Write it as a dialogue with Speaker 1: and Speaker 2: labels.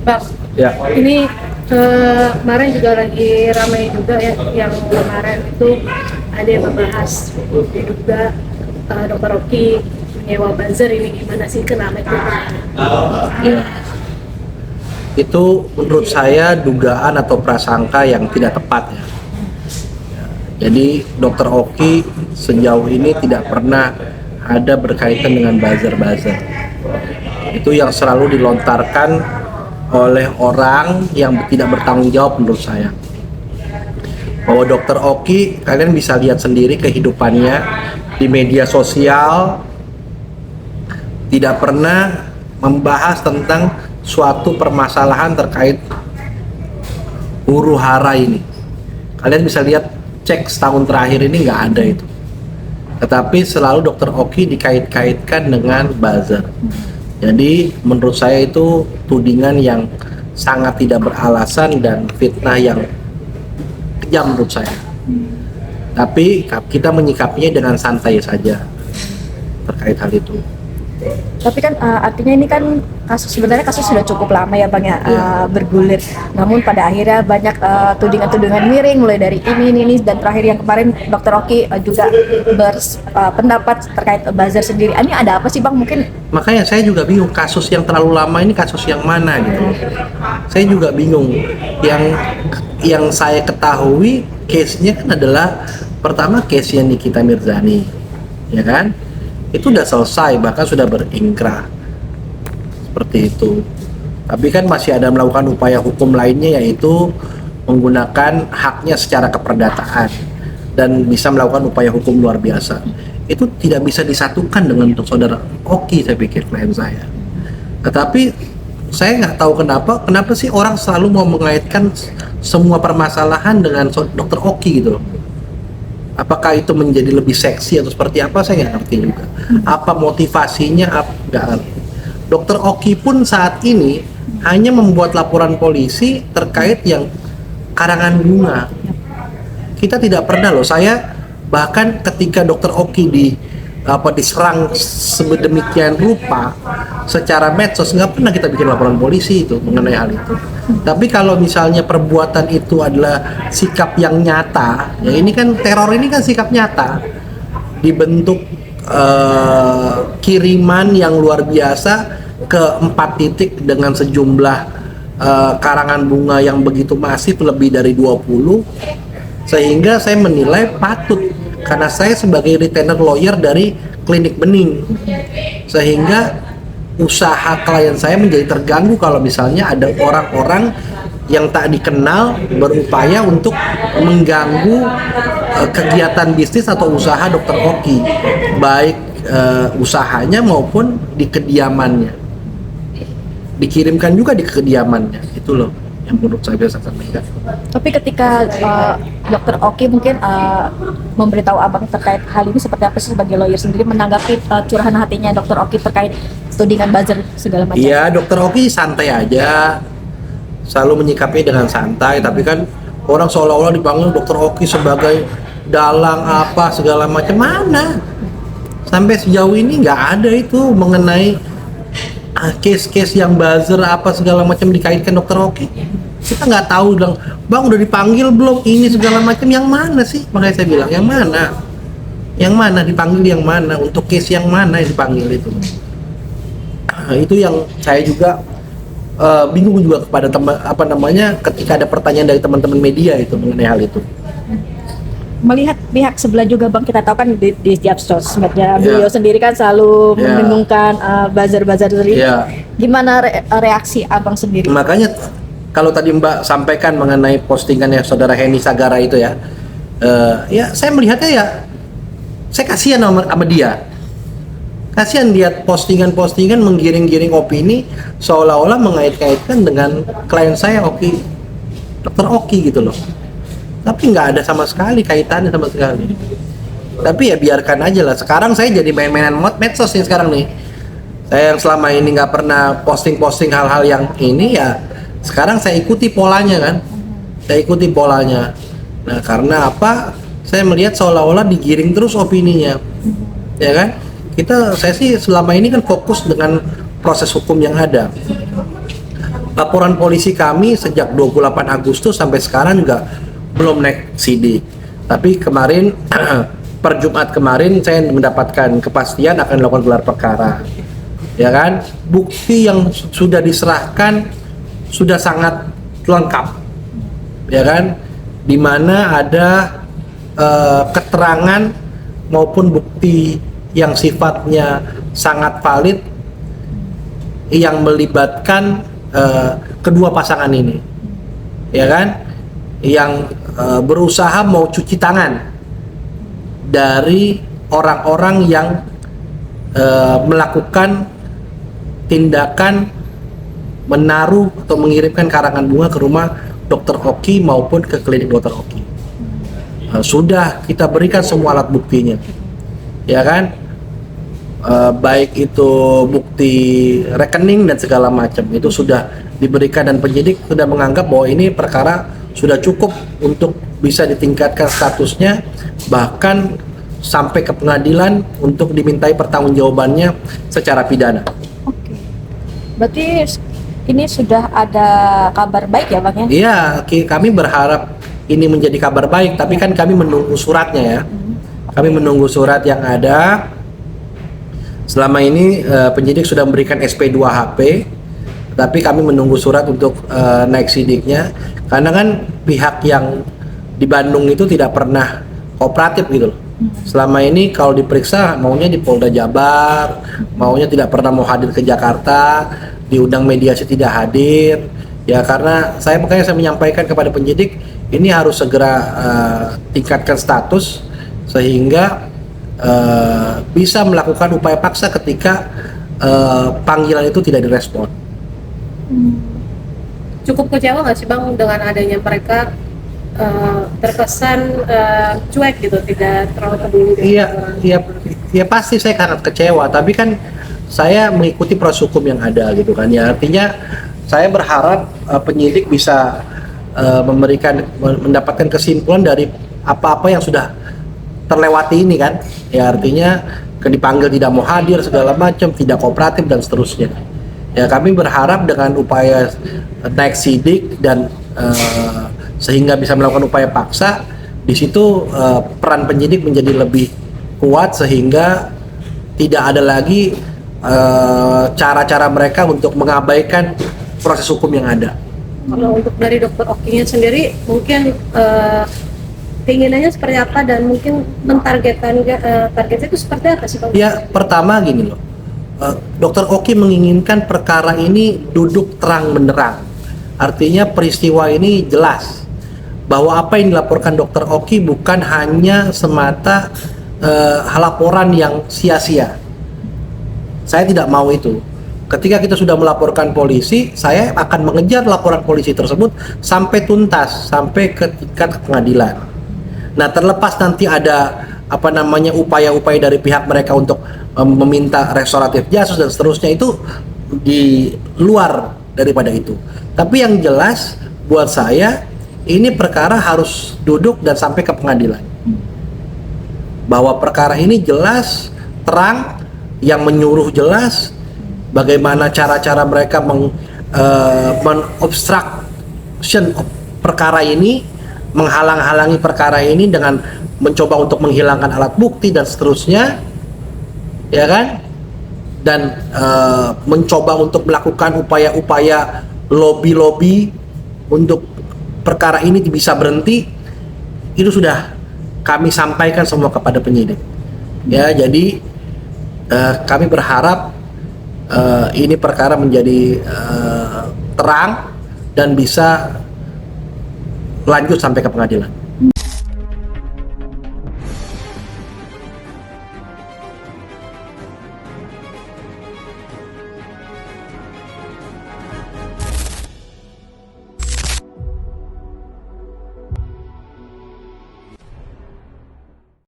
Speaker 1: Bang,
Speaker 2: Ya,
Speaker 1: ini kemarin juga lagi ramai juga ya, yang kemarin itu ada yang membahas diduga Dr. Oki menyewa buzzer, ini gimana sih, kenapa itu?
Speaker 2: ya. Itu menurut saya dugaan atau prasangka yang tidak tepat ya. Jadi Dr. Oki sejauh ini tidak pernah ada berkaitan dengan buzzer-buzzer. Itu yang selalu dilontarkan oleh orang yang tidak bertanggung jawab menurut saya. Bahwa Dr. Oki, kalian bisa lihat sendiri kehidupannya di media sosial, tidak pernah membahas tentang suatu permasalahan terkait huru hara ini. Kalian bisa lihat, cek setahun terakhir ini nggak ada itu. Tetapi selalu Dr. Oki dikait-kaitkan dengan buzzer. Jadi menurut saya itu tudingan yang sangat tidak beralasan dan fitnah yang kejam menurut saya. Tapi kita menyikapinya dengan santai saja terkait hal itu.
Speaker 3: Tapi kan artinya ini kan sebenarnya kasus sudah cukup lama ya Bang ya, bergulir. Namun pada akhirnya banyak tudingan-tudingan miring mulai dari ini dan terakhir yang kemarin Dr. Oki juga berpendapat terkait buzzer sendiri. Ini ada apa sih Bang? Mungkin
Speaker 2: Makanya saya juga bingung, kasus yang terlalu lama ini kasus yang mana gitu. Saya juga bingung. Yang saya ketahui case-nya kan adalah pertama case-nya Nikita Mirzani, ya kan? Itu udah selesai, bahkan sudah beringkrah seperti itu. Tapi kan masih ada melakukan upaya hukum lainnya, yaitu menggunakan haknya secara keperdataan dan bisa melakukan upaya hukum luar biasa. Itu tidak bisa disatukan dengan untuk saudara Oki, saya pikir, klien saya. Tetapi saya nggak tahu kenapa sih orang selalu mau mengaitkan semua permasalahan dengan Dr. Oki gitu. Apakah itu menjadi lebih seksi atau seperti apa, saya nggak ngerti juga. Apa motivasinya, nggak ngerti. Dr. Oki pun saat ini hanya membuat laporan polisi terkait yang karangan bunga. Kita tidak pernah loh, saya bahkan ketika Dr. Oki diserang sedemikian rupa secara medsos, nggak pernah kita bikin laporan polisi itu mengenai hal itu. Tapi kalau misalnya perbuatan itu adalah sikap yang nyata, ya ini kan teror, ini kan sikap nyata dibentuk kiriman yang luar biasa ke 4 titik dengan sejumlah karangan bunga yang begitu masif, lebih dari 20, sehingga saya menilai patut, karena saya sebagai retainer lawyer dari klinik bening, sehingga usaha klien saya menjadi terganggu kalau misalnya ada orang-orang yang tak dikenal berupaya untuk mengganggu kegiatan bisnis atau usaha Dr. Oki, baik usahanya maupun di kediamannya, dikirimkan juga di kediamannya. Itu loh yang menurut saya bisa sampaikan.
Speaker 3: tapi ketika Dr. Oki mungkin memberitahu Abang terkait hal ini, seperti apa sih sebagai lawyer sendiri menanggapi curahan hatinya Dr. Oki terkait tudingan buzzer segala macam?
Speaker 2: Iya, Dr. Oki santai aja, selalu menyikapinya dengan santai. Tapi kan orang seolah-olah dipanggil Dr. Oki sebagai dalang apa segala macam, mana sampai sejauh ini nggak ada itu mengenai case-case yang buzzer apa segala macam dikaitkan Dr. Oki. Kita nggak tahu, bilang, Bang udah dipanggil belum ini segala macam, yang mana sih? Makanya saya bilang, yang mana dipanggil, yang mana, untuk case yang mana yang dipanggil itu. Itu yang saya juga bingung juga kepada ketika ada pertanyaan dari teman-teman media itu mengenai hal itu.
Speaker 3: Melihat pihak sebelah juga Bang, kita tahu kan di setiap sosmednya beliau sendiri kan selalu mendengungkan buzzer-buzzer sendiri. Gimana reaksi Abang sendiri?
Speaker 2: Makanya kalau tadi Mbak sampaikan mengenai postingannya saudara Heni Sagara itu ya, ya saya melihatnya ya, saya kasihan sama dia. Kasihan dia postingan-postingan menggiring-giring opini seolah-olah mengait-kaitkan dengan klien saya Oki, Dr. Oki gitu loh. Tapi nggak ada sama sekali kaitannya sama sekali. Tapi ya biarkan aja lah. Sekarang saya jadi main-mainan medsos nih sekarang nih. Saya yang selama ini nggak pernah posting-posting hal-hal yang ini, ya sekarang saya ikuti polanya kan. Saya ikuti polanya. Nah karena apa? Saya melihat seolah-olah digiring terus opininya, ya kan? Saya sih selama ini kan fokus dengan proses hukum yang ada. laporan polisi kami sejak 28 Agustus sampai sekarang juga belum naik sidik. Tapi kemarin per Jumat kemarin saya mendapatkan kepastian akan dilakukan gelar perkara. Ya kan? Bukti yang sudah diserahkan sudah sangat lengkap. Ya kan? Di mana ada keterangan maupun bukti yang sifatnya sangat valid yang melibatkan kedua pasangan ini, ya kan, yang berusaha mau cuci tangan dari orang-orang yang melakukan tindakan menaruh atau mengirimkan karangan bunga ke rumah Dr. Oki maupun ke klinik Dr. Oki. Sudah kita berikan semua alat buktinya, ya kan. Baik itu bukti rekening dan segala macam itu sudah diberikan, dan penyidik sudah menganggap bahwa ini perkara sudah cukup untuk bisa ditingkatkan statusnya, bahkan sampai ke pengadilan untuk dimintai pertanggungjawabannya secara pidana.
Speaker 3: Oke. Berarti ini sudah ada kabar baik ya Bang ya?
Speaker 2: Iya, kami berharap ini menjadi kabar baik, tapi kan kami menunggu suratnya ya. Kami menunggu surat yang ada. Selama ini penyidik sudah memberikan SP2HP, tapi kami menunggu surat untuk naik sidiknya, karena kan pihak yang di Bandung itu tidak pernah kooperatif gitu loh. Selama ini kalau diperiksa maunya di Polda Jabar, maunya tidak pernah mau hadir ke Jakarta, diundang mediasi tidak hadir. Ya karena makanya saya menyampaikan kepada penyidik ini harus segera tingkatkan status sehingga bisa melakukan upaya paksa ketika panggilan itu tidak direspon.
Speaker 1: Cukup kecewa nggak sih Bang dengan adanya mereka terkesan cuek gitu, tidak terlalu peduli?
Speaker 2: Iya pasti saya sangat kecewa, tapi kan saya mengikuti proses hukum yang ada gitu kan ya. Artinya saya berharap penyidik bisa mendapatkan kesimpulan dari apa-apa yang sudah terlewati ini kan ya, artinya dipanggil tidak mau hadir segala macam, tidak kooperatif dan seterusnya ya. Kami berharap dengan upaya naik sidik dan sehingga bisa melakukan upaya paksa di situ, peran penyidik menjadi lebih kuat sehingga tidak ada lagi cara-cara mereka untuk mengabaikan proses hukum yang ada.
Speaker 1: Kalau untuk dari Dr. Oki-nya sendiri mungkin keinginannya seperti apa, dan mungkin targetnya itu seperti apa sih Bang?
Speaker 2: Ya pertama gini loh, Dr. Oki menginginkan perkara ini duduk terang benderang, artinya peristiwa ini jelas bahwa apa yang dilaporkan Dr. Oki bukan hanya semata laporan yang sia-sia. Saya tidak mau itu. Ketika kita sudah melaporkan polisi, saya akan mengejar laporan polisi tersebut sampai tuntas, sampai ke tingkat pengadilan. Nah, terlepas nanti ada upaya-upaya dari pihak mereka untuk meminta restoratif justice dan seterusnya, itu di luar daripada itu. Tapi yang jelas buat saya ini perkara harus duduk dan sampai ke pengadilan. Bahwa perkara ini jelas, terang, yang menyuruh jelas, bagaimana cara-cara mereka men-obstruction perkara ini, menghalang-halangi perkara ini dengan mencoba untuk menghilangkan alat bukti dan seterusnya, ya kan, dan mencoba untuk melakukan upaya-upaya lobby untuk perkara ini bisa berhenti. Itu sudah kami sampaikan semua kepada penyidik ya. Jadi kami berharap ini perkara menjadi terang dan bisa lanjut sampai ke pengadilan.